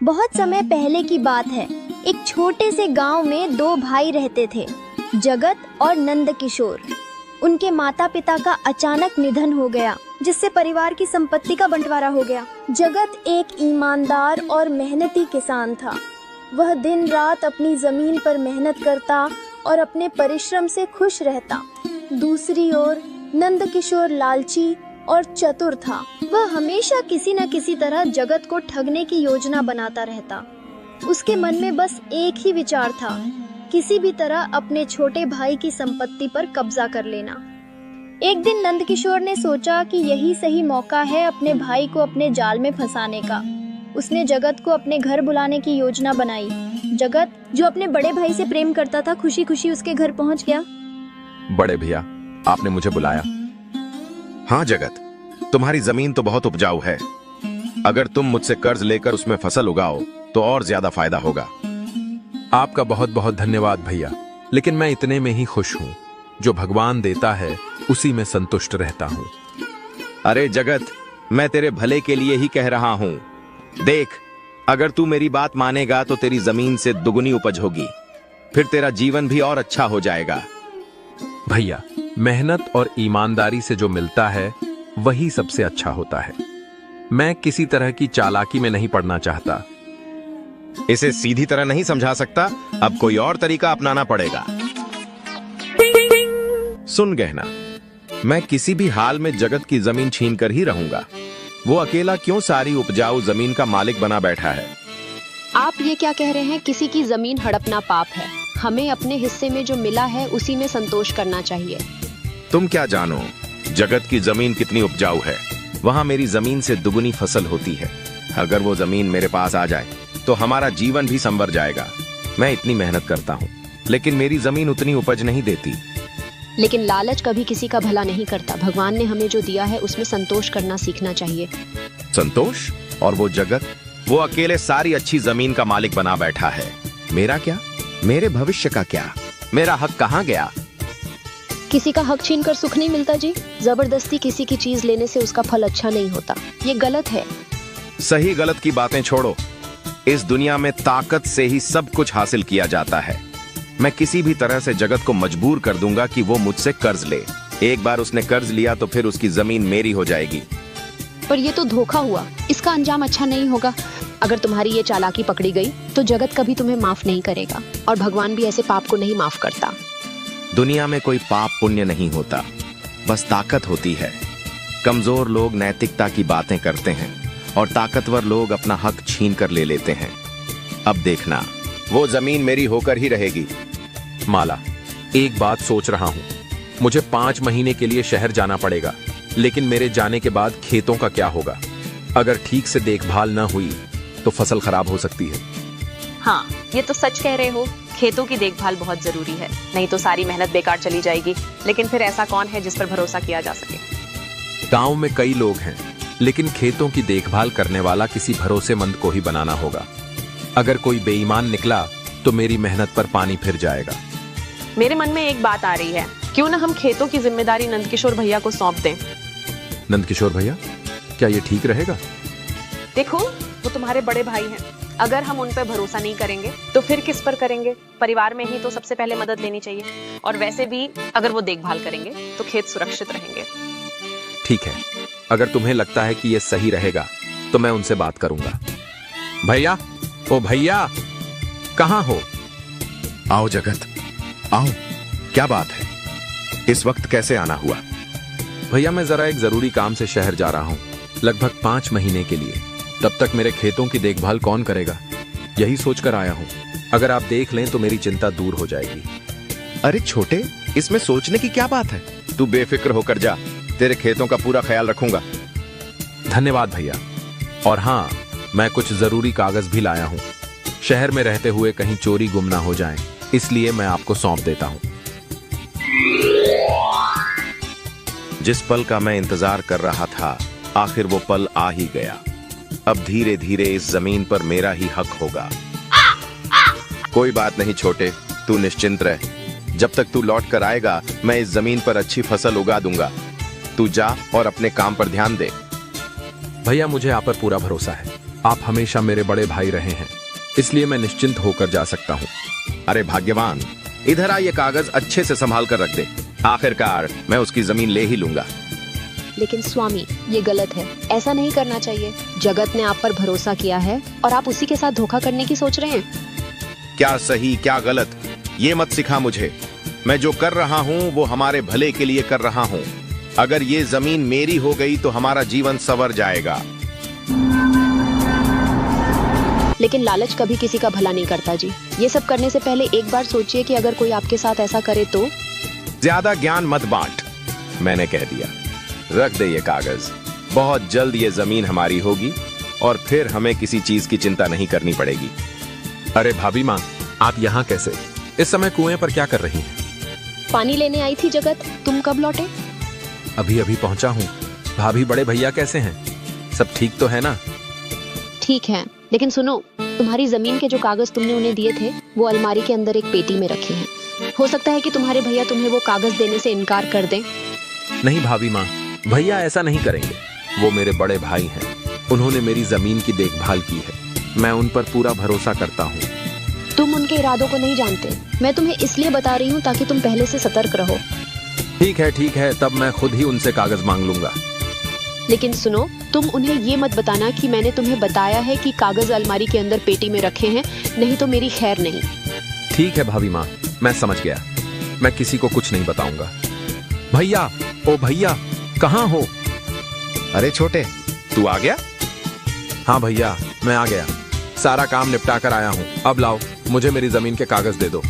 बहुत समय पहले की बात है। एक छोटे से गांव में दो भाई रहते थे, जगत और नंद किशोर। उनके माता पिता का अचानक निधन हो गया, जिससे परिवार की संपत्ति का बंटवारा हो गया। जगत एक ईमानदार और मेहनती किसान था। वह दिन रात अपनी जमीन पर मेहनत करता और अपने परिश्रम से खुश रहता। दूसरी ओर नंद किशोर लालची और चतुर था। वह हमेशा किसी न किसी तरह जगत को ठगने की योजना बनाता रहता। उसके मन में बस एक ही विचार था, किसी भी तरह अपने छोटे भाई की संपत्ति पर कब्जा कर लेना। एक दिन नंद किशोर ने सोचा कि यही सही मौका है अपने भाई को अपने जाल में फंसाने का। उसने जगत को अपने घर बुलाने की योजना बनाई। जगत, जो अपने बड़े भाई से प्रेम करता था, खुशी खुशी उसके घर पहुंच गया। बड़े भैया, आपने मुझे बुलाया? हाँ जगत, तुम्हारी जमीन तो बहुत उपजाऊ है। अगर तुम मुझसे कर्ज लेकर उसमें फसल उगाओ तो और ज्यादा फायदा होगा। आपका बहुत बहुत धन्यवाद भैया, लेकिन मैं इतने में ही खुश हूँ। जो भगवान देता है उसी में संतुष्ट रहता हूँ। अरे जगत, मैं तेरे भले के लिए ही कह रहा हूँ। देख, अगर तू मेरी बात मानेगा तो तेरी जमीन से दुगनी उपज होगी, फिर तेरा जीवन भी और अच्छा हो जाएगा। भैया, मेहनत और ईमानदारी से जो मिलता है वही सबसे अच्छा होता है। मैं किसी तरह की चालाकी में नहीं पड़ना चाहता। इसे सीधी तरह नहीं समझा सकता, अब कोई और तरीका अपनाना पड़ेगा। सुन गहना, मैं किसी भी हाल में जगत की जमीन छीन कर ही रहूंगा। वो अकेला क्यों सारी उपजाऊ जमीन का मालिक बना बैठा है? आप ये क्या कह रहे हैं? किसी की जमीन हड़पना पाप है। हमें अपने हिस्से में जो मिला है उसी में संतोष करना चाहिए। तुम क्या जानो जगत की जमीन कितनी उपजाऊ है। वहां मेरी जमीन से दुगनी फसल होती है। अगर वो जमीन मेरे पास आ जाए तो हमारा जीवन भी संवर जाएगा। मैं इतनी मेहनत करता हूँ, लेकिन मेरी जमीन उतनी उपज नहीं देती। लेकिन लालच कभी किसी का भला नहीं करता। भगवान ने हमें जो दिया है उसमें संतोष करना सीखना चाहिए। संतोष? और वो जगत, वो अकेले सारी अच्छी जमीन का मालिक बना बैठा है। मेरा क्या? मेरे भविष्य का क्या? मेरा हक कहाँ गया? किसी का हक छीन कर सुख नहीं मिलता जी। जबरदस्ती किसी की चीज लेने से उसका फल अच्छा नहीं होता। ये गलत है। सही गलत की बातें छोड़ो। इस दुनिया में ताकत से ही सब कुछ हासिल किया जाता है। मैं किसी भी तरह से जगत को मजबूर कर दूंगा कि वो मुझसे कर्ज ले। एक बार उसने कर्ज लिया तो फिर उसकी जमीन मेरी हो जाएगी। पर ये तो धोखा हुआ। इसका अंजाम अच्छा नहीं होगा। अगर तुम्हारी ये चालाकी पकड़ी गई तो जगत कभी तुम्हें माफ नहीं करेगा, और भगवान भी ऐसे पाप को नहीं माफ करता। दुनिया में कोई पाप पुण्य नहीं होता, बस ताकत होती है। कमजोर लोग नैतिकता की बातें करते हैं और ताकतवर लोग अपना हक छीन कर ले लेते हैं। अब देखना, वो जमीन मेरी होकर ही रहेगी। माला, एक बात सोच रहा हूँ। मुझे 5 महीने के लिए शहर जाना पड़ेगा, लेकिन मेरे जाने के बाद खेतों का क्या होगा? अगर ठीक से देखभाल न हुई तो फसल खराब हो सकती है। हाँ, ये तो सच कह रहे हो। खेतों की देखभाल बहुत जरूरी है, नहीं तो सारी मेहनत बेकार चली जाएगी। लेकिन फिर ऐसा कौन है जिस पर भरोसा किया जा सके? गांव में कई लोग हैं, लेकिन खेतों की देखभाल करने वाला किसी भरोसेमंद को ही बनाना होगा। अगर कोई बेईमान निकला तो मेरी मेहनत पर पानी फिर जाएगा। मेरे मन में एक बात आ रही है, क्यों ना हम खेतों की जिम्मेदारी नंदकिशोर भैया को सौंप दें। नंदकिशोर भैया, क्या ये ठीक रहेगा? देखो, वो तुम्हारे बड़े भाई हैं। अगर हम उन पर भरोसा नहीं करेंगे तो फिर किस पर करेंगे? परिवार में ही तो सबसे पहले मदद लेनी चाहिए। और वैसे भी अगर वो देखभाल करेंगे तो खेत सुरक्षित रहेंगे। ठीक है, अगर तुम्हें लगता है कि ये सही रहेगा तो मैं उनसे बात करूंगा। भैया, ओ भैया, कहाँ हो? आओ जगत, आओ। क्या बात है? इस वक्त कैसे आना हुआ? भैया, मैं जरा एक जरूरी काम से शहर जा रहा हूँ, लगभग 5 महीने के लिए। तब तक मेरे खेतों की देखभाल कौन करेगा? यही सोचकर आया हूँ। अगर आप देख लें तो मेरी चिंता दूर हो जाएगी। अरे छोटे, इसमें सोचने की क्या बात है? तू बेफिक्र होकर जा, तेरे खेतों का पूरा ख्याल रखूंगा। धन्यवाद भैया। और हाँ, मैं कुछ जरूरी कागज भी लाया हूँ। शहर में रहते हुए कहीं चोरी गुम ना हो जाएं, इसलिए मैं आपको सौंप देता हूँ। जिस पल का मैं इंतजार कर रहा था, आखिर वो पल आ ही गया। अब धीरे धीरे इस जमीन पर मेरा ही हक होगा। कोई बात नहीं छोटे, तू निश्चिंत रह। जब तक तू लौट कर आएगा, मैं इस जमीन पर अच्छी फसल उगा दूंगा। तू जा और अपने काम पर ध्यान दे। भैया, मुझे आप पर पूरा भरोसा है। आप हमेशा मेरे बड़े भाई रहे हैं, इसलिए मैं निश्चिंत होकर जा सकता हूँ। अरे भाग्यवान, इधर आ, ये कागज अच्छे से संभाल कर रख दे। आखिरकार मैं उसकी जमीन ले ही लूंगा। लेकिन स्वामी, ये गलत है, ऐसा नहीं करना चाहिए। जगत ने आप पर भरोसा किया है और आप उसी के साथ धोखा करने की सोच रहे हैं। क्या सही क्या गलत, ये मत सिखा मुझे। मैं जो कर रहा हूँ वो हमारे भले के लिए कर रहा हूँ। अगर ये जमीन मेरी हो गई तो हमारा जीवन संवर जाएगा। लेकिन लालच कभी किसी का भला नहीं करता जी। ये सब करने से पहले एक बार सोचिए कि अगर कोई आपके साथ ऐसा करे तो। ज्यादा ज्ञान मत बांट, मैंने कह दिया। रख दे ये कागज। बहुत जल्द ये जमीन हमारी होगी और फिर हमें किसी चीज की चिंता नहीं करनी पड़ेगी। अरे भाभी माँ, आप यहाँ कैसे? इस समय कुएं पर क्या कर रही हैं? पानी लेने आई थी जगत, तुम कब लौटे? अभी अभी पहुंचा हूँ। भाभी, बड़े भैया कैसे हैं? सब ठीक तो है ना? ठीक है, लेकिन सुनो, तुम्हारी जमीन के जो कागज तुमने उन्हें दिए थे वो अलमारी के अंदर एक पेटी में रखे हैं। हो सकता है कि तुम्हारे भैया तुम्हें वो कागज देने से इनकार कर दें। नहीं भाभी माँ, भैया ऐसा नहीं करेंगे। वो मेरे बड़े भाई हैं, उन्होंने मेरी जमीन की देखभाल की है। मैं उन पर पूरा भरोसा करता हूँ। तुम उनके इरादों को नहीं जानते। मैं तुम्हें इसलिए बता रही हूँ ताकि तुम पहले से सतर्क रहो। ठीक है, तब मैं खुद ही उनसे कागज मांग लूंगा। लेकिन सुनो, तुम उन्हें ये मत बताना कि मैंने तुम्हें बताया है कि कागज अलमारी के अंदर पेटी में रखे हैं, नहीं तो मेरी खैर नहीं। ठीक है भाभी माँ, मैं समझ गया। मैं किसी को कुछ नहीं बताऊंगा। भैया, ओ भैया, कहाँ हो? अरे छोटे, तू आ गया? हाँ भैया, मैं आ गया। सारा काम निपटा कर आया हूँ। अब लाओ, मुझे मेरी जमीन के कागज दे दो।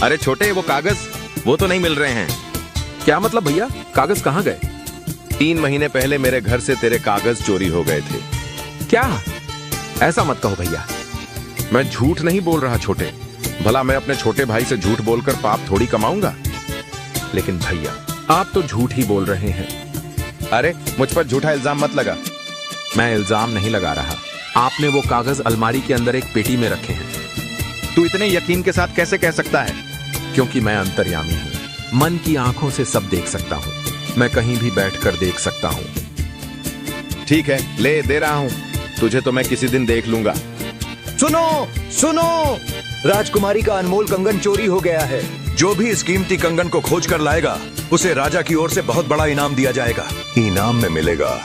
अरे छोटे, वो कागज वो तो नहीं मिल रहे हैं। क्या मतलब भैया? कागज कहाँ गए? 3 महीने पहले मेरे घर से तेरे कागज चोरी हो गए थे। क्या? ऐसा मत कहो भैया। मैं झूठ नहीं बोल रहा छोटे। भला मैं अपने छोटे भाई से झूठ बोलकर पाप थोड़ी कमाऊंगा। लेकिन भैया, आप तो झूठ ही बोल रहे हैं। अरे मुझ पर झूठा इल्जाम मत लगा। मैं इल्जाम नहीं लगा रहा। आपने वो कागज अलमारी के अंदर एक पेटी में रखे हैं। तू इतने यकीन के साथ कैसे कह सकता है? क्योंकि मैं अंतर्यामी हूँ, मन की आंखों से सब देख सकता हूँ। मैं कहीं भी बैठकर देख सकता हूँ। ठीक है, ले दे रहा हूँ। तुझे तो मैं किसी दिन देख लूंगा। सुनो सुनो, राजकुमारी का अनमोल कंगन चोरी हो गया है। जो भी इस कीमती कंगन को खोज कर लाएगा उसे राजा की ओर से बहुत बड़ा इनाम दिया जाएगा। इनाम में मिलेगा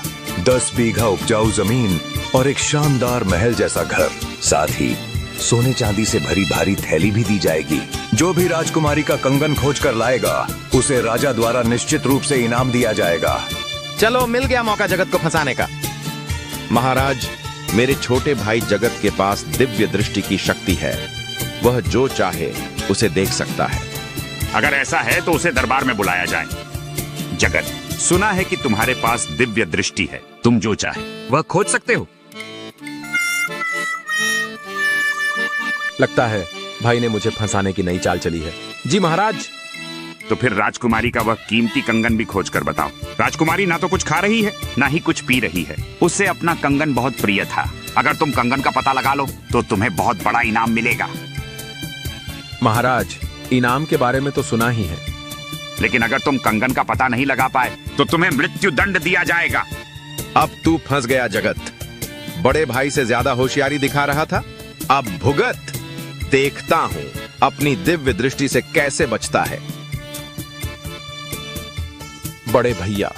10 बीघा उपजाऊ जमीन और एक शानदार महल जैसा घर। साथ ही सोने चांदी से भरी भारी थैली भी दी जाएगी। जो भी राजकुमारी का कंगन खोज कर लाएगा उसे राजा द्वारा निश्चित रूप से इनाम दिया जाएगा। चलो, मिल गया मौका जगत को फंसाने का। महाराज, मेरे छोटे भाई जगत के पास दिव्य दृष्टि की शक्ति है। वह जो चाहे उसे देख सकता है। अगर ऐसा है तो उसे दरबार में बुलाया जाए। जगत, सुना है कि तुम्हारे पास दिव्य दृष्टि है। तुम जो चाहे वह खोज सकते हो। लगता है भाई ने मुझे फंसाने की नई चाल चली है। जी महाराज। तो फिर राजकुमारी का वह कीमती कंगन भी खोज कर बताओ। राजकुमारी ना तो कुछ खा रही है ना ही कुछ पी रही है। उसे अपना कंगन बहुत प्रिय था। अगर तुम कंगन का पता लगा लो तो तुम्हें बहुत बड़ा इनाम मिलेगा। महाराज, इनाम के बारे में तो सुना ही है, लेकिन अगर तुम कंगन का पता नहीं लगा पाए तो तुम्हें मृत्यु दंड दिया जाएगा। अब तू फंस गया जगत। बड़े भाई से ज्यादा होशियारी दिखा रहा था। अब भुगत। देखता हूं अपनी दिव्य दृष्टि से कैसे बचता है। बड़े भैया,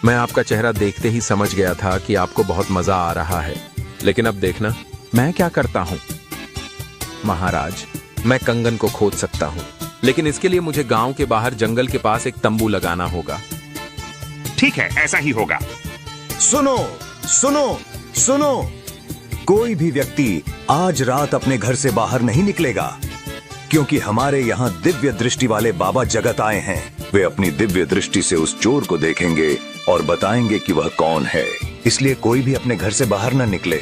मैं आपका चेहरा देखते ही समझ गया था कि आपको बहुत मजा आ रहा है। लेकिन अब देखना मैं क्या करता हूं। महाराज, मैं कंगन को खोज सकता हूं, लेकिन इसके लिए मुझे गांव के बाहर जंगल के पास एक तंबू लगाना होगा। ठीक है, ऐसा ही होगा। सुनो सुनो सुनो, कोई भी व्यक्ति आज रात अपने घर से बाहर नहीं निकलेगा, क्योंकि हमारे यहाँ दिव्य दृष्टि वाले बाबा जगत आए हैं। वे अपनी दिव्य दृष्टि से उस चोर को देखेंगे और बताएंगे कि वह कौन है। इसलिए कोई भी अपने घर से बाहर न निकले।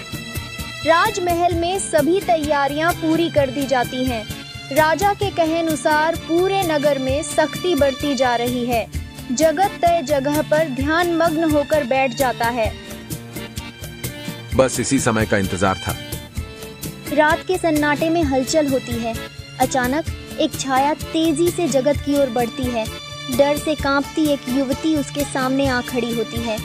राजमहल में सभी तैयारियां पूरी कर दी जाती हैं। राजा के कहे अनुसार पूरे नगर में सख्ती बढ़ती जा रही है। जगत तय जगह पर ध्यान मग्न होकर बैठ जाता है। बस इसी समय का इंतजार था। रात के सन्नाटे में हलचल होती है। अचानक एक छाया तेजी से जगत की ओर बढ़ती है। डर से कांपती एक युवती उसके सामने आ खड़ी होती है।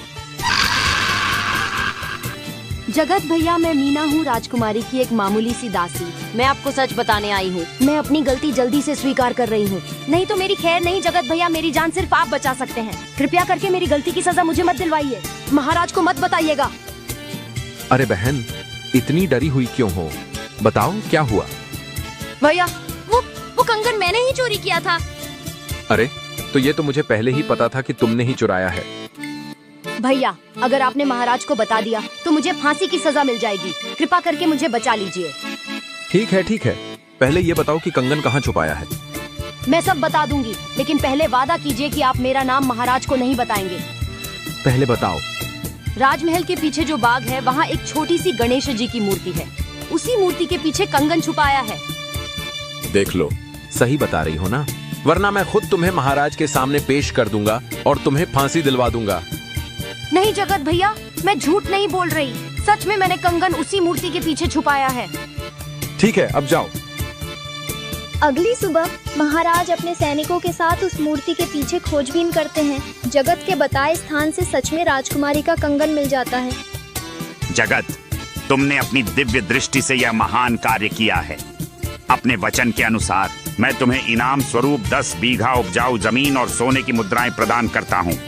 जगत भैया, मैं मीना हूँ, राजकुमारी की एक मामूली सी दासी। मैं आपको सच बताने आई हूँ। मैं अपनी गलती जल्दी से स्वीकार कर रही हूँ। नहीं तो मेरी खैर नहीं जगत भैया, मेरी जान सिर्फ आप बचा सकते हैं। कृपया करके मेरी गलती की सजा मुझे मत दिलवाइए। महाराज को मत बताइएगा। अरे बहन, इतनी डरी हुई क्यों हो? बताओ क्या हुआ? भैया, वो कंगन मैंने ही चोरी किया था। अरे, तो ये तो मुझे पहले ही पता था कि तुमने ही चुराया है। भैया, अगर आपने महाराज को बता दिया तो मुझे फांसी की सजा मिल जाएगी। कृपा करके मुझे बचा लीजिए। ठीक है ठीक है, पहले ये बताओ कि कंगन कहाँ छुपाया है। मैं सब बता दूंगी, लेकिन पहले वादा कीजिए कि आप मेरा नाम महाराज को नहीं बताएंगे। पहले बताओ। राजमहल के पीछे जो बाग है, वहाँ एक छोटी सी गणेश जी की मूर्ति है। उसी मूर्ति के पीछे कंगन छुपाया है। देख लो, सही बता रही हो ना? वरना मैं खुद तुम्हें महाराज के सामने पेश कर दूंगा और तुम्हें फांसी दिलवा दूंगा। नहीं जगत भैया, मैं झूठ नहीं बोल रही। सच में मैंने कंगन उसी मूर्ति के पीछे छुपाया है। ठीक है, अब जाओ। अगली सुबह महाराज अपने सैनिकों के साथ उस मूर्ति के पीछे खोजबीन करते हैं। जगत के बताए स्थान से सच में राजकुमारी का कंगन मिल जाता है। जगत, तुमने अपनी दिव्य दृष्टि से यह महान कार्य किया है। अपने वचन के अनुसार मैं तुम्हें इनाम स्वरूप 10 बीघा उपजाऊ जमीन और सोने की मुद्राएं प्रदान करता हूँ।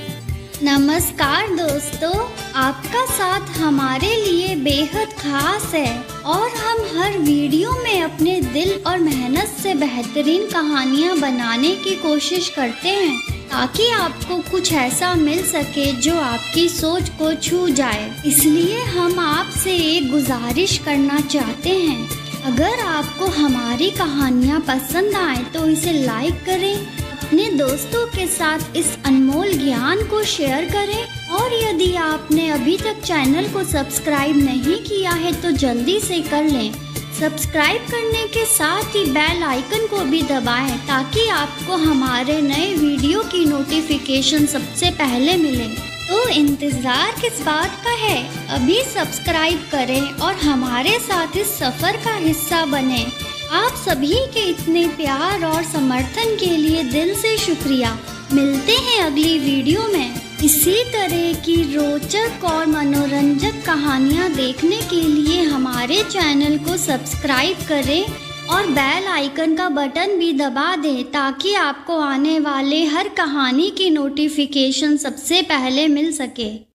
नमस्कार दोस्तों, आपका साथ हमारे लिए बेहद खास है और हम हर वीडियो में अपने दिल और मेहनत से बेहतरीन कहानियाँ बनाने की कोशिश करते हैं, ताकि आपको कुछ ऐसा मिल सके जो आपकी सोच को छू जाए। इसलिए हम आपसे एक गुजारिश करना चाहते हैं, अगर आपको हमारी कहानियाँ पसंद आए तो इसे लाइक करें, अपने दोस्तों के साथ इस अनमोल ज्ञान को शेयर करें और यदि आपने अभी तक चैनल को सब्सक्राइब नहीं किया है तो जल्दी से कर लें। सब्सक्राइब करने के साथ ही बेल आइकन को भी दबाएं ताकि आपको हमारे नए वीडियो की नोटिफिकेशन सबसे पहले मिले। तो इंतज़ार किस बात का है? अभी सब्सक्राइब करें और हमारे साथ इस सफ़र का हिस्सा बने। आप सभी के इतने प्यार और समर्थन के लिए दिल से शुक्रिया। मिलते हैं अगली वीडियो में। इसी तरह की रोचक और मनोरंजक कहानियाँ देखने के लिए हमारे चैनल को सब्सक्राइब करें और बेल आइकन का बटन भी दबा दें ताकि आपको आने वाले हर कहानी की नोटिफिकेशन सबसे पहले मिल सके।